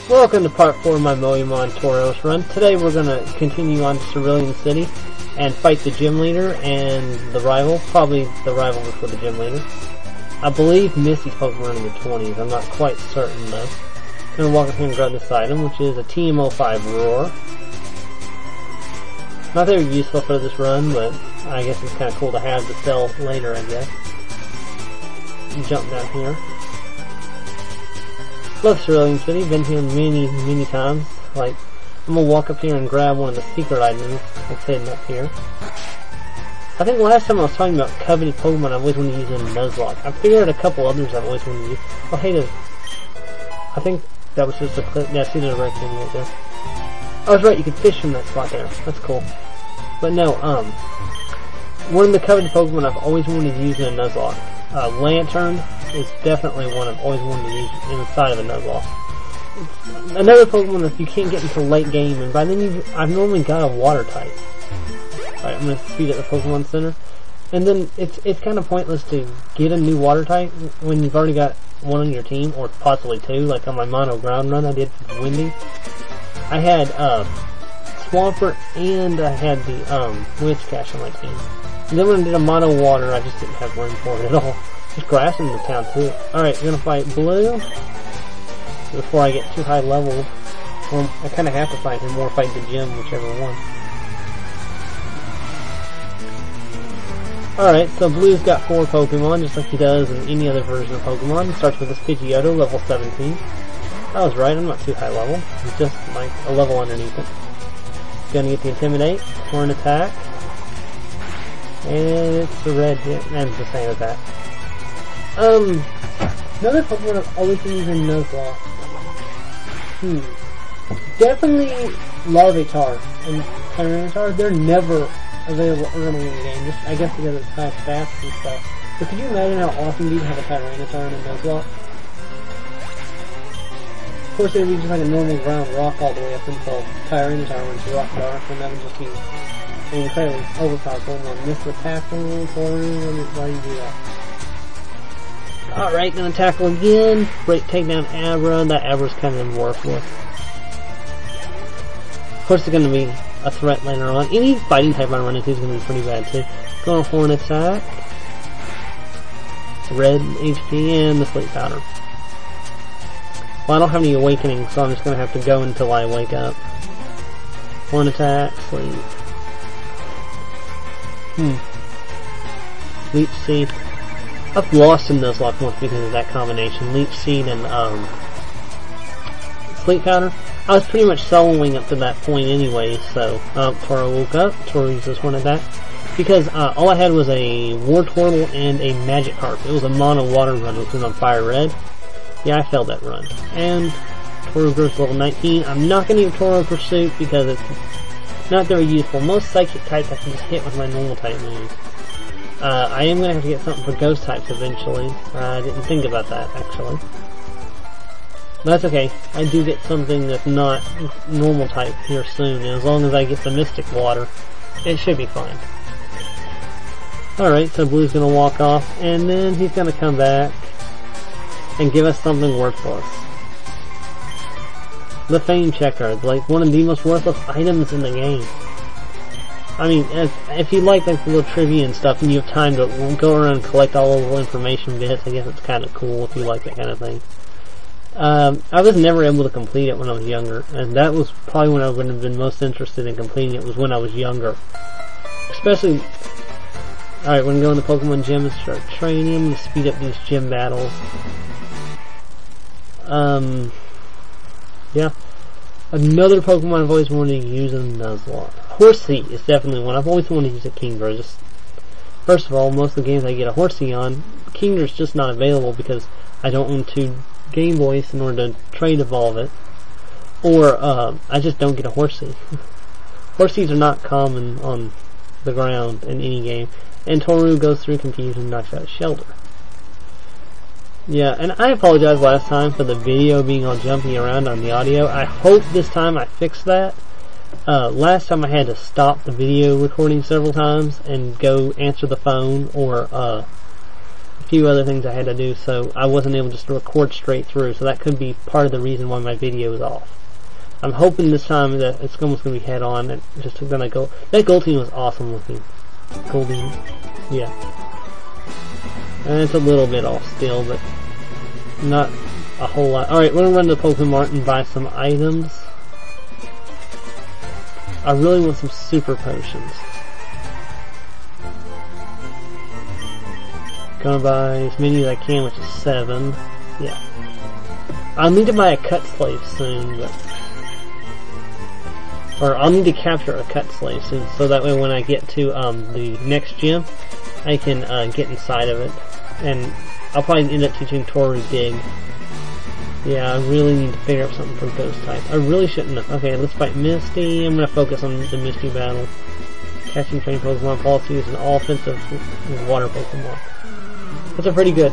Welcome to part 4 of my MoeTarous run. Today we're going to continue on to Cerulean City and fight the gym leader and the rival, probably the rival before the gym leader. I believe Misty's Pokemon in the 20s, I'm not quite certain though. I'm going to walk up here and grab this item, which is a TM05 Roar. Not very useful for this run, but I guess it's kind of cool to have to sell later, I guess. Jump down here. Love Cerulean City, been here many times. Like, I'm gonna walk up here and grab one of the secret items that's hidden up here. I think last time I was talking about coveted Pokemon I always wanted to use in Nuzlocke. I figured out a couple others I've always wanted to use. Oh hey, I think that was just a clip. Yeah, see the direct thing right there. I was right, you could fish from that spot there. That's cool. But no, one of the coveted Pokemon I've always wanted to use in a Nuzlocke. Lantern is definitely one I've always wanted to use inside of a Nuzlocke. It's another Pokemon that you can't get until late game, and by then I've normally got a water type. Alright, I'm going to speed up the Pokemon Center. And then it's kind of pointless to get a new water type when you've already got one on your team, or possibly two, like on my mono ground run I did for Windy. I had Swampert and I had the Whiscash on my team. And then when I did a mono water, I just didn't have room for it at all. There's grass in the town too. Alright, we're gonna fight Blue. Before I get too high level. Well, I kinda have to fight him or fight the gym, whichever one. Alright, so Blue's got 4 Pokemon, just like he does in any other version of Pokemon. He starts with his Pidgeotto, level 17. I was right, I'm not too high level. He's just like a level underneath it. Gonna get the Intimidate, Horn Attack. And it's the red hit, and it's the same as that. Another Pokemon I've always been using Nuzlocke. Definitely Larvitar and Tyranitar. They're never available early in the game, just I guess because it's high stats and stuff. But could you imagine how awesome you'd have a Tyranitar in a Nuzlocke? Of course, it would be just like a normal ground rock all the way up until Tyranitar went to Rock Dark, and that would just be incredibly overpowered Pokemon. Miss the tackle, why do you do that? Alright, gonna tackle again. Take down Abra. That Abra's kind of worthless. Of course, it's gonna be a threat later on. Any fighting type I run into is gonna be pretty bad too. Going Horn Attack. Red HP and the Sleep Powder. Well, I don't have any awakening, so I'm just gonna have to go until I wake up. Horn Attack, Sleep. Leech Seed. I've lost in Nuzlocke once because of that combination. Leech Seed and Sleep Powder. I was pretty much soloing up to that point anyway, so Toro woke up. Toro uses Horn Attack. Because all I had was a Wartortle and a Magikarp. It was a mono water run, which was on Fire Red. Yeah, I failed that run. And Toro grows to level 19. I'm not going to use Toro Pursuit because it's not very useful. Most psychic types I can just hit with my normal type moves. I am going to have to get something for ghost types eventually. I didn't think about that, actually. But that's okay. I do get something that's not normal type here soon, and as long as I get the Mystic Water, it should be fine. Alright, so Blue's going to walk off, and then he's going to come back and give us something worthless. The Fame Checker, like one of the most worthless items in the game. I mean, if you like the little trivia and stuff, and you have time to go around and collect all the little information bits, I guess it's kind of cool if you like that kind of thing. I was never able to complete it when I was younger, and that was probably when I would have been most interested in completing it, was when I was younger. Especially, alright, we're going to go in the Pokemon Gym and start training. I'm going to speed up these gym battles. Yeah. Another Pokemon I've always wanted to use in Nuzlocke. Horsey is definitely one. I've always wanted to use a Kingdra. Just, first of all, most of the games I get a Horsey on, Kingdra's just not available because I don't own 2 Game Boys in order to trade evolve it. Or, I just don't get a Horsey. Horseys are not common on the ground in any game. And Toru goes through confusion and knocks out Shelter. Yeah, and I apologize last time for the video being all jumpy around on the audio. I hope this time I fixed that. Last time I had to stop the video recording several times and go answer the phone or few other things I had to do, so I wasn't able just to record straight through, so that could be part of the reason why my video is off. I'm hoping this time that it's almost going to be head on, and just took that gold. That gold team was awesome looking. Golden, yeah. And it's a little bit off still, but not a whole lot. Alright, we're going to run to the Pokemon Mart and buy some items. I really want some super potions. Gonna buy as many as I can, which is 7. Yeah. I'll need to buy a cut slave soon, but... Or I'll need to capture a cut slave soon, so that way when I get to the next gym, I can get inside of it. And I'll probably end up teaching Tarous dig. Yeah, I really need to figure out something for ghost type. I really shouldn't have. Okay, let's fight Misty. I'm gonna focus on the Misty battle. Catching train Pokemon policy is an offensive water Pokemon. That's a pretty good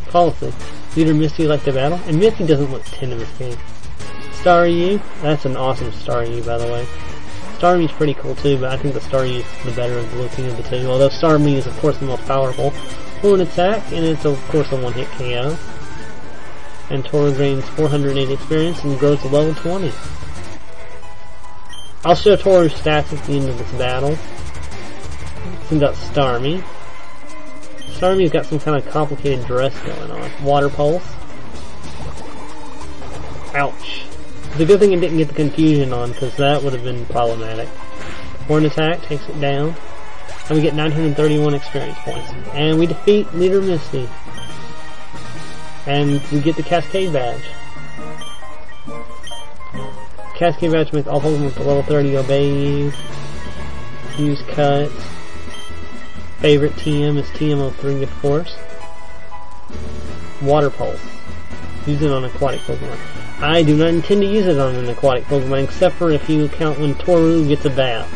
policy. Leader Misty like the battle, and Misty doesn't look 10 in this game. Staryu, that's an awesome Staryu, by the way. Staryu's pretty cool too, but I think the Staryu's the better looking of the two. Although Starmie is of course the most powerful. Horn attack, and it's of course a one-hit KO. And Tarous gains 408 experience and grows to level 20. I'll show Tarous stats at the end of this battle. Send out Starmie. Starmie's got some kind of complicated dress going on. Water Pulse. Ouch. It's a good thing it didn't get the confusion on, because that would have been problematic. Horn attack takes it down. And we get 931 experience points. And we defeat Leader Misty. And we get the Cascade Badge. Cascade Badge makes all Pokemon to level 30 obey you. Use cuts. Favorite TM is TM03, of course. Water Pulse. Use it on aquatic Pokemon. I do not intend to use it on an aquatic Pokemon, except for if you count when Tarous gets a bath.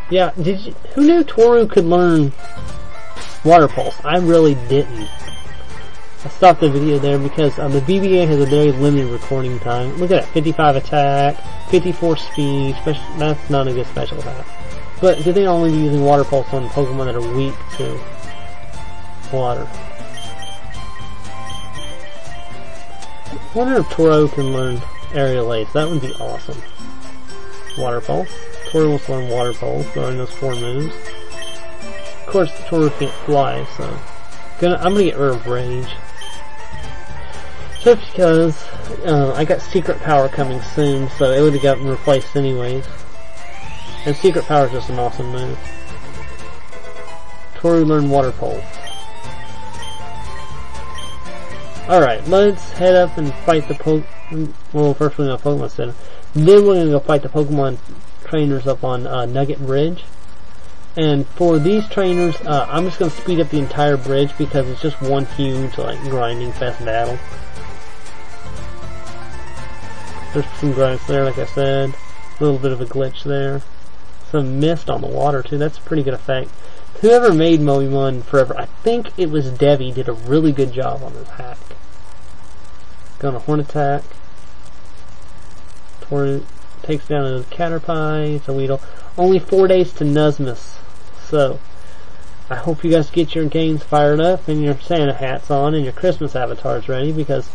Yeah, who knew Tarous could learn Water Pulse? I really didn't. I stopped the video there because the BBA has a very limited recording time. Look at that, 55 attack, 54 speed, that's not a good special attack. But do they only be using Water Pulse on Pokemon that are weak to water? I wonder if Tarous can learn Aerial Ace. That would be awesome. Water Pulse. Tarous wants to learn Water Pulse, learning those 4 moves. Of course, Tarous can't fly, so I'm gonna get rid of Rage. Just because I got Secret Power coming soon, so it would have gotten replaced anyways. And Secret Power is just an awesome move. Tarous learned Water Pulse. Alright, let's head up and fight the well, first we're going to Pokemon Center. Then we're going to go fight the Pokemon trainers up on Nugget Bridge. And for these trainers, I'm just going to speed up the entire bridge because it's just one huge, like, grinding fest battle. There's some grunts there, like I said. A little bit of a glitch there. Some mist on the water, too. That's a pretty good effect. Whoever made Moemon forever, I think it was Debbie, did a really good job on this hack. Going to Horn attack. Tarous takes down a Caterpie. It's a Weedle. Only 4 days to Nuzmus. So, I hope you guys get your games fired up and your Santa hats on and your Christmas avatars ready, because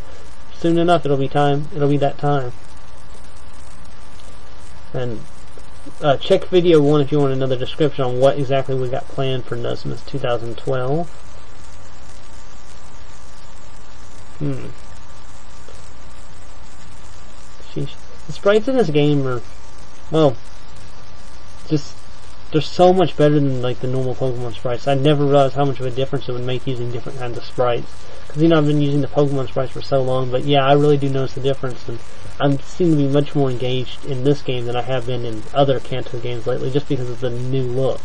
soon enough it'll be that time. And check video 1 if you want another description on what exactly we got planned for Nuzmus 2012. Sheesh. The sprites in this game are, well, just, they're so much better than like the normal Pokemon sprites. I never realized how much of a difference it would make using different kinds of sprites. Because, you know, I've been using the Pokemon sprites for so long, but yeah, I really do notice the difference, and I seem to be much more engaged in this game than I have been in other Kanto games lately, just because of the new look.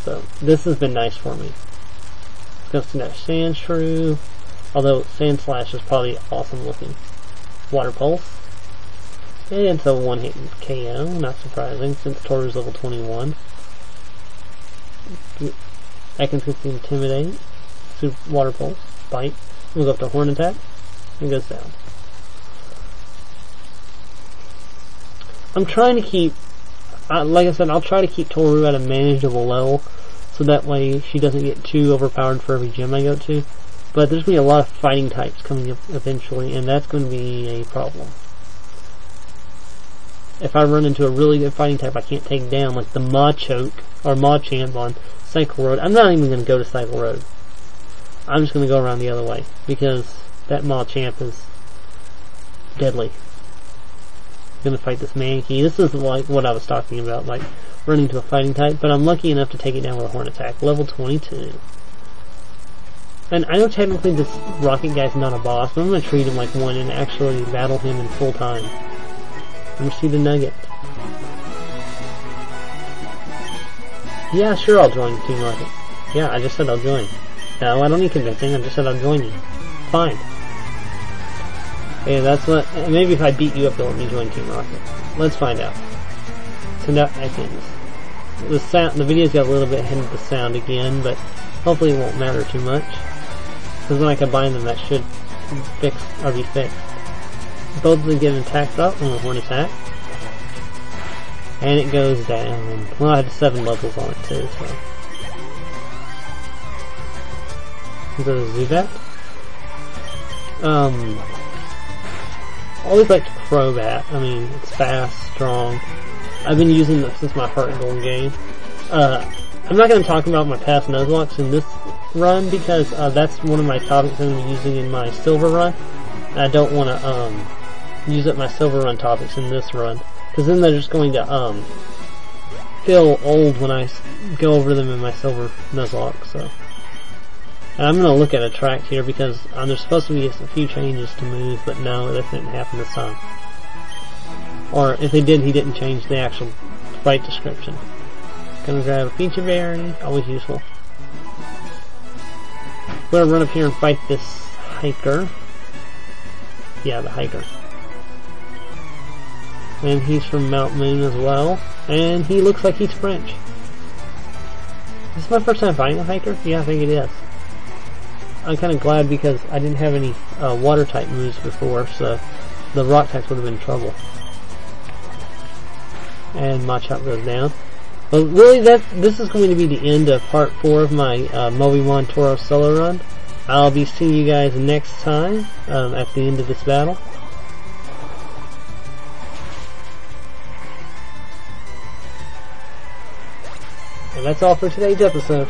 So, this has been nice for me. Let's go to that Sandshrew, although Sandslash is probably awesome looking. Water Pulse. And it's a one-hit KO, not surprising, since Tarous level 21. I can quickly Intimidate. Water Pulse. Bite. We'll go up to Horn attack. And goes down. I'm trying to keep, like I said, I'll try to keep Tarous at a manageable level, so so that way she doesn't get too overpowered for every gym I go to. But there's going to be a lot of fighting types coming up eventually, and that's going to be a problem. If I run into a really good fighting type I can't take down, like the Machoke or Machamp on Cycle Road, I'm not even going to go to Cycle Road. I'm just going to go around the other way, because that Machamp is deadly. I'm going to fight this Mankey. This is like what I was talking about, like running to a fighting type, but I'm lucky enough to take it down with a Horn Attack, level 22. And I know technically this Rocket guy's not a boss, but I'm going to treat him like one and actually battle him in full time. Let me see the nugget. Yeah, sure, I'll join Team Rocket. Yeah, I just said I'll join. No, I don't need convincing, I just said I'll join you. Fine. Yeah, that's what... Maybe if I beat you up, they'll let me join Team Rocket. Let's find out. Send out icons. The sound, the video's got a little bit ahead of the sound again, but hopefully it won't matter too much. Because when I combine them, that should fix or be fixed. Both of them get an attack drop on the Horn Attack. And it goes down. Well, I had 7 levels on it too, so. Go to Zubat. I always liked Crobat. I mean, it's fast, strong. I've been using this since my Heart and Gold game. I'm not going to talk about my past Nuzlockes in this run because that's one of my topics I'm going to be using in my Silver run. I don't want to use up my Silver run topics in this run because then they're just going to feel old when I go over them in my Silver Nuzlocke. So, and I'm going to look at a track here because there's supposed to be a few changes to move, but no, that didn't happen this time. Or if they did, he didn't change the actual fight description. Gonna grab a Feature Berry, always useful. We're gonna run up here and fight this hiker. Yeah, the hiker. And he's from Mount Moon as well. And he looks like he's French. This is my first time fighting a hiker? Yeah, I think it is. I'm kinda glad because I didn't have any water type moves before, so the rock types would have been in trouble. And Machop goes down. But really, this is going to be the end of part 4 of my MoeTarous solo run. I'll be seeing you guys next time at the end of this battle. And that's all for today's episode.